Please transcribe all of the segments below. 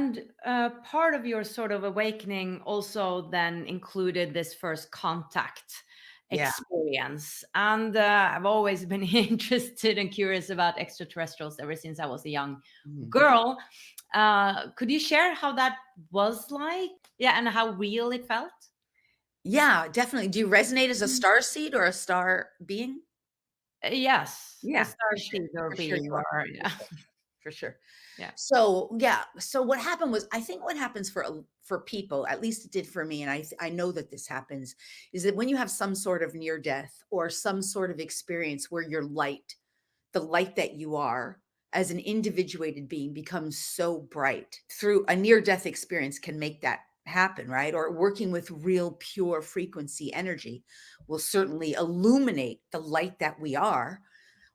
And part of your sort of awakening also then included this first contact Yeah. experience. And I've always been interested and curious about extraterrestrials ever since I was a young Mhm. girl. Could you share how that was like? Yeah, and how real it felt? Yeah, definitely. Do you resonate as a Mhm. star seed or a star being? Yes, a Yeah, star for sure. seed or For sure being, you are. or For yeah, sure. For sure. yeah. So, yeah, so what happened was I think what happens for people, at least it did for me, and I know that this happens, is that when you have some sort of near death or some sort of experience where your light, the light that you are as an individuated being becomes so bright through a near death experience can make that happen, right? Or working with real pure frequency energy will certainly illuminate the light that we are.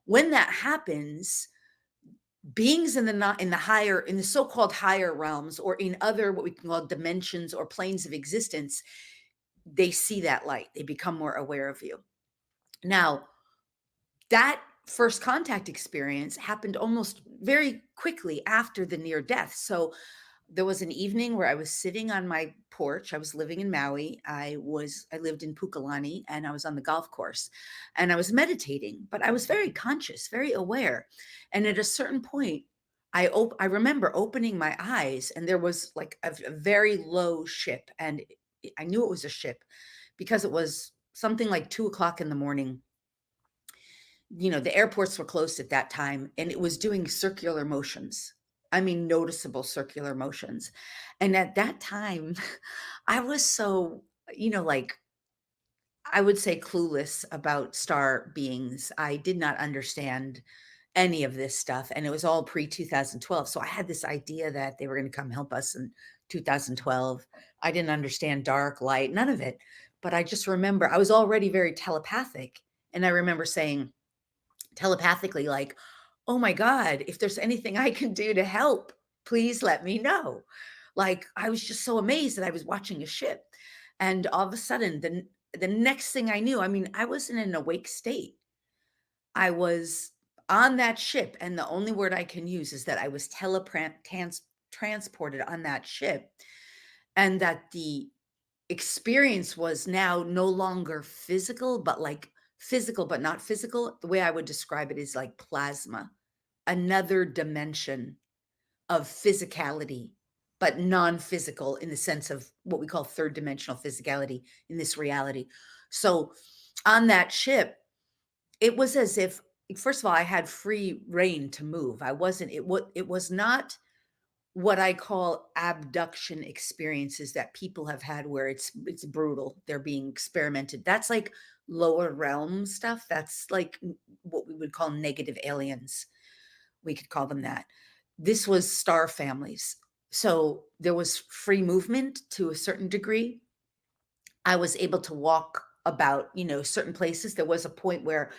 When that happens, beings in the not in the higher in the so-called higher realms or in other what we can call dimensions or planes of existence, they see that light. They become more aware of you. Now, that first contact experience happened almost very quickly after the near death. So there was an evening where I was sitting on my porch. I was living in Maui. I lived in Pukalani and I was on the golf course and I was meditating, but I was very conscious, very aware. And at a certain point, I remember opening my eyes and there was like a very low ship and I knew it was a ship because it was something like 2 o'clock in the morning. The airports were closed at that time and it was doing circular motions. I mean, noticeable circular motions. And at that time, I was so, like I would say clueless about star beings. I did not understand any of this stuff. And it was all pre 2012. So I had this idea that they were going to come help us in 2012. I didn't understand dark, light, none of it. But I just remember I was already very telepathic. And I remember saying, telepathically like, "Oh my god, if there's anything I can do to help, please let me know." Like, I was just so amazed that I was watching a ship, and all of a sudden, the next thing I knew, I mean, I was in an awake state. I was on that ship, and the only word I can use is that I was transported on that ship, and that the experience was now no longer physical, but like physical, but not physical. The way I would describe it is like plasma, another dimension of physicality, but non physical in the sense of what we call third dimensional physicality in this reality. So on that ship, it was as if, first of all, I had free reign to move. I wasn't, it was not what I call abduction experiences that people have had where it's brutal. They're being experimented. That's like lower realm stuff. That's like what we would call negative aliens. We could call them that. This was star families. So there was free movement to a certain degree. I was able to walk about, certain places. There was a point where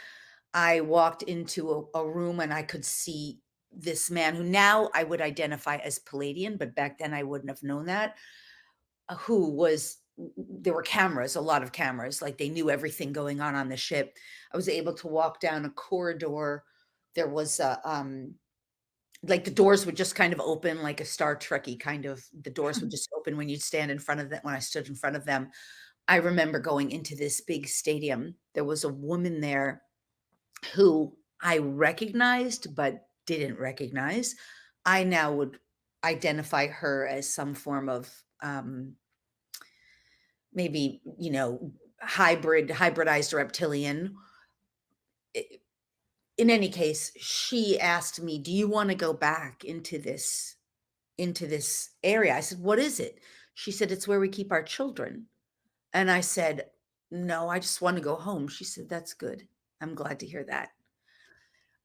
I walked into a room and I could see this man who now I would identify as Palladian, but back then I wouldn't have known that. Who was There were cameras, a lot of cameras, like they knew everything going on the ship. I was able to walk down a corridor. There was like the doors would just kind of open like a Star Trekky kind of. The doors would just open when you'd stand in front of them. When I stood in front of them, I remember going into this big stadium. There was a woman there who I recognized but didn't recognize. I now would identify her as some form of maybe, hybridized reptilian. I- In any case, she asked me, "Do you want to go back into this area?" I said, "What is it?" She said, "It's where we keep our children." And I said, "No, I just want to go home." She said, "That's good. I'm glad to hear that."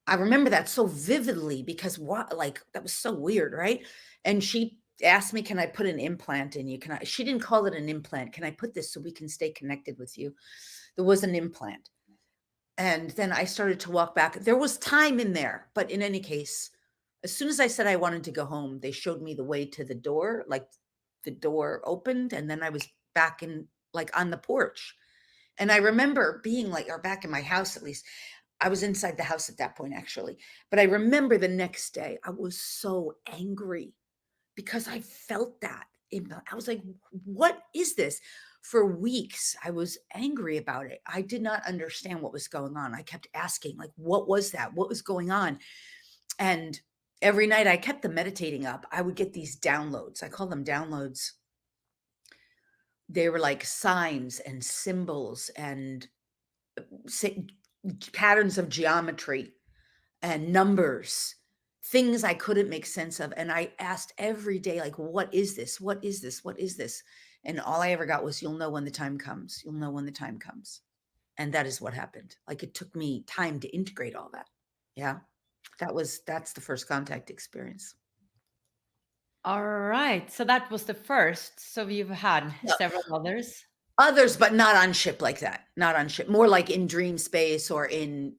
I remember that so vividly because what like, that was so weird, right? And she asked me, "Can I put an implant in you? Can I?" She didn't call it an implant. "Can I put this so we can stay connected with you?" There was an implant. And then I started to walk back. There was time in there, but in any case, as soon as I said I wanted to go home, they showed me the way to the door, like the door opened, and then I was back in like on the porch. And I remember being like, or back in my house at least. I was inside the house at that point, actually. But I remember the next day, I was so angry because I felt that. I was like, what is this? For weeks, I was angry about it. I did not understand what was going on. I kept asking, like, what was that? What was going on? And every night I kept the meditating up. I would get these downloads. I call them downloads. They were like signs and symbols and si- patterns of geometry and numbers, things I couldn't make sense of. And I asked every day, like, what is this? What is this? What is this? And all I ever got was, you'll know when the time comes. You'll know when the time comes. And that is what happened. Like, it took me time to integrate all that. Yeah. That's the first contact experience. All right. So that was the first. So you've had Yeah. several others. Others, but not on ship like that. Not on ship. More like in dream space or in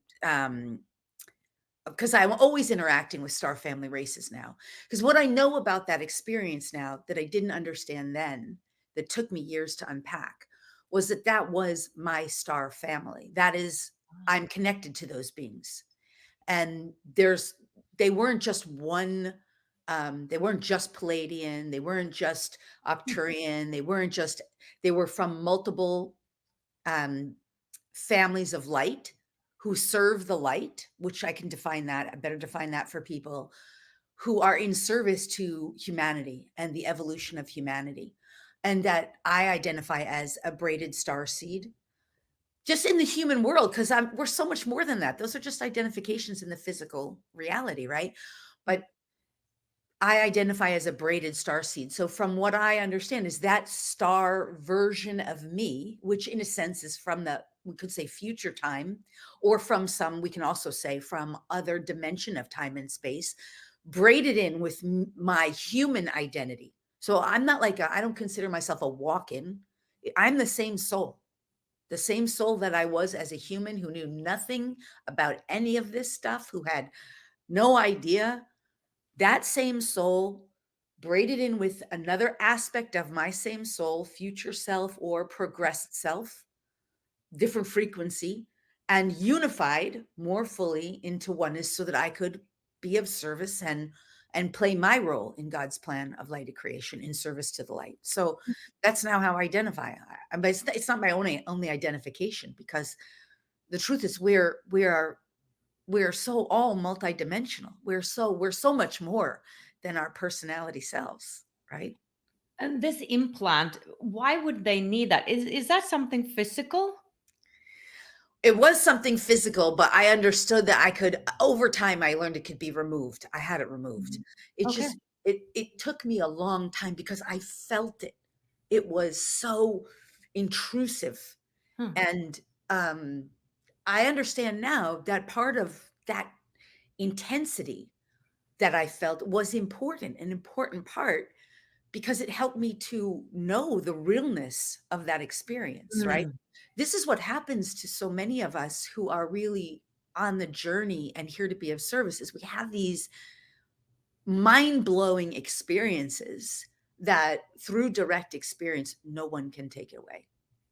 because I'm always interacting with star family races now. Because what I know about that experience now that I didn't understand then, that took me years to unpack, was that that was my star family. That is, I'm connected to those beings. And they weren't just one, they weren't just Palladian, they weren't just Octurian, they were from multiple families of light who serve the light, which I can define that, I better define that for people who are in service to humanity and the evolution of humanity. And that I identify as a braided star seed, just in the human world, because we're so much more than that. Those are just identifications in the physical reality, right? But I identify as a braided star seed. So from what I understand is that star version of me, which in a sense is from we could say future time, or from we can also say from other dimension of time and space, braided in with my human identity. So I'm not like, I don't consider myself a walk-in. I'm the same soul that I was as a human who knew nothing about any of this stuff, who had no idea. That same soul braided in with another aspect of my same soul, future self or progressed self, different frequency, and unified more fully into oneness so that I could be of service and play my role in God's plan of light of creation in service to the light. So that's now how I identify. But it's not my only identification, because the truth is we're so all multidimensional. We're so much more than our personality selves, right? And this implant, why would they need that? Is that something physical? It was something physical, but I understood that over time, I learned it could be removed. I had it removed. It Okay. just, it took me a long time because I felt it. It was so intrusive. Hmm. And I understand now that part of that intensity that I felt was important, an important part, because it helped me to know the realness of that experience, right? Mm. This is what happens to so many of us who are really on the journey and here to be of service, is we have these mind-blowing experiences that through direct experience, no one can take it away.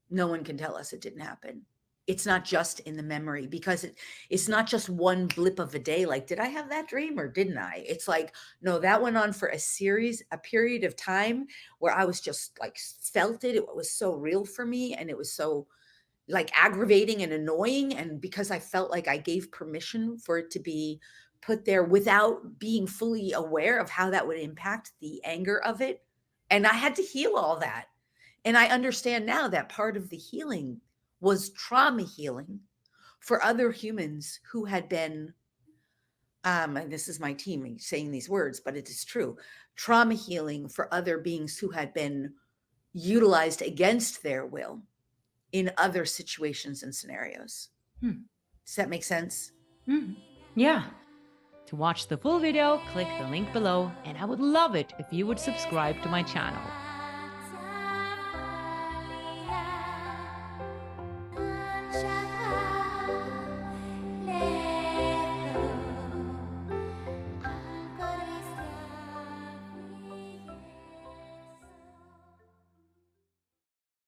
No one can tell us it didn't happen. It's not just in the memory, because it's not just one blip of a day. Like, did I have that dream or didn't I? It's like, no, that went on for a period of time where I was just like felt it. It was so real for me. And it was so like aggravating and annoying. And because I felt like I gave permission for it to be put there without being fully aware of how that would impact the anger of it. And I had to heal all that. And I understand now that part of the healing was trauma healing for other humans who had been, and this is my team saying these words, but it is true, trauma healing for other beings who had been utilized against their will in other situations and scenarios. Hmm. Does that make sense? Yeah. To watch the full video, click the link below, and I would love it if you would subscribe to my channel.